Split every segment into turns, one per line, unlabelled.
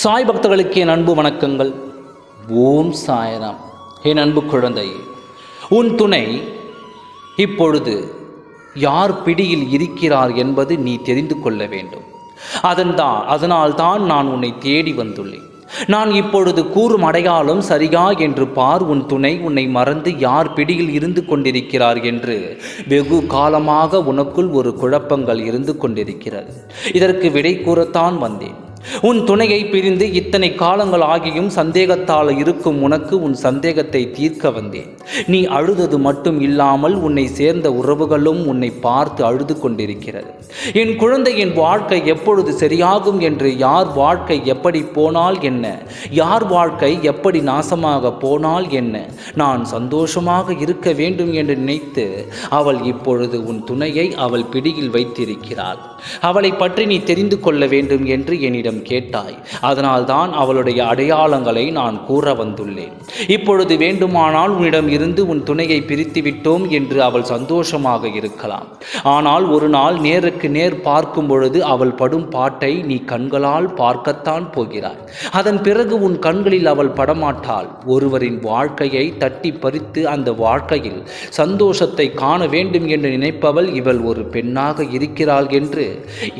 சாய் பக்தர்களுக்கு என் அன்பு வணக்கங்கள். ஓம் சாய்ராம். என் அன்பு குழந்தை, உன் துணை இப்பொழுது யார் பிடியில் இருக்கிறார் என்பது நீ தெரிந்து கொள்ள வேண்டும். அதனால்தான் நான் உன்னை தேடி வந்துள்ளேன். நான் இப்பொழுது கூறும் அடையாளம் சரியா என்று பார். உன் துணை உன்னை மறந்து யார் பிடியில் இருந்து கொண்டிருக்கிறார் என்று வெகு காலமாக உனக்குள் ஒரு குழப்பங்கள் இருந்து கொண்டிருக்கிறது. இதற்கு விடை கூறத்தான் வந்தேன். உன் துணையை பிரிந்து இத்தனை காலங்கள் ஆகியும் சந்தேகத்தால் இருக்கும் உனக்கு உன் சந்தேகத்தை தீர்க்க வந்தேன். நீ அழுதது மட்டும் இல்லாமல் உன்னை சேர்ந்த உறவுகளும் உன்னை பார்த்து அழுது கொண்டிருக்கிறது. என் குழந்தையின் வாழ்க்கை எப்பொழுது சரியாகும் என்று, யார் வாழ்க்கை எப்படி போனால் என்ன, யார் வாழ்க்கை எப்படி நாசமாக போனால் என்ன, நான் சந்தோஷமாக இருக்க வேண்டும் என்று நினைத்து அவள் இப்பொழுது உன் துணையை அவள் பிடியில் வைத்திருக்கிறாள். அவளை பற்றி நீ தெரிந்து கொள்ள வேண்டும் என்று என்னிடம் கேட்டாய். அதனால்தான் அவளுடைய அடையாளங்களை நான் கூற வந்துள்ளேன். இப்பொழுது வேண்டுமானால் உன்னிடம் இருந்து உன் துணையை பிரித்து விட்டோம் என்று அவள் சந்தோஷமாக இருக்கலாம். ஆனால் ஒரு நாள் நேருக்கு நேர் பார்க்கும் பொழுது அவள் படும் பாட்டை நீ கண்களால் பார்க்கத்தான் போகிறாய். அதன் பிறகு உன் கண்களில் அவள் படமாட்டாள். ஒருவரின் வாழ்க்கையை தட்டி பறித்து அந்த வாழ்க்கையில் சந்தோஷத்தை காண வேண்டும் என்று நினைப்பவள் இவள் ஒரு பெண்ணாக இருக்கிறாள் என்று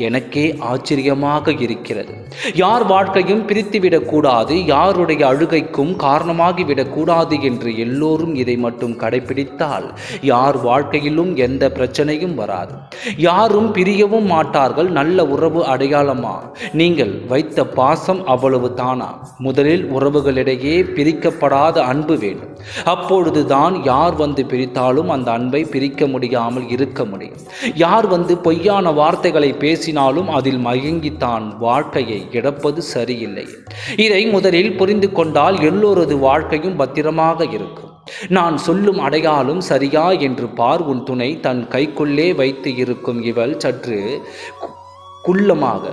எனக்கே ஆச்சரியமாக இருக்கிறது. யார் வாழ்க்கையும் பிரித்துவிடக்கூடாது, யாருடைய அழுகைக்கும் காரணமாகிவிடக்கூடாது என்று எல்லோரும் இதை மட்டும் கடைபிடித்தால் யார் வாழ்க்கையிலும் எந்த பிரச்சனையும் வராது. யாரும் பிரியவும் மாட்டார்கள். நல்ல உறவு அடையாளமா? நீங்கள் வைத்த பாசம் அவ்வளவு தானா? முதலில் உறவுகளிடையே பிரிக்கப்படாத அன்பு வேண்டும். அப்பொழுதுதான் யார் வந்து பிரித்தாலும் அந்த அன்பை பிரிக்க முடியாமல் இருக்க முடியும். யார் வந்து பொய்யான வார்த்தைகளை பேசினாலும் அதில் மயங்கித்தான் வாழ்க்கையை இழப்பது சரியில்லை. இதை முதலில் புரிந்து கொண்டால் எல்லோரது வாழ்க்கையும் பத்திரமாக இருக்கும். நான் சொல்லும் அடையாளம் சரியா என்று பார். உன் துணை தன் கைக்குள்ளே வைத்து இருக்கும் இவள் சற்று குள்ளமாக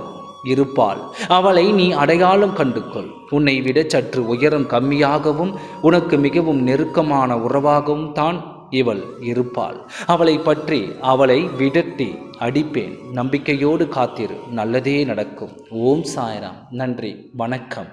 இருப்பாள். அவளை நீ அடையாளம் கண்டுகொள். உன்னை விட சற்று உயரம் கம்மியாகவும் உனக்கு மிகவும் நெருக்கமான உறவாகவும் தான் இவள் இருப்பாள். அவளை விடட்டி அடிப்பேன். நம்பிக்கையோடு காத்திரு, நல்லதே நடக்கும். ஓம் சாய்ராம். நன்றி, வணக்கம்.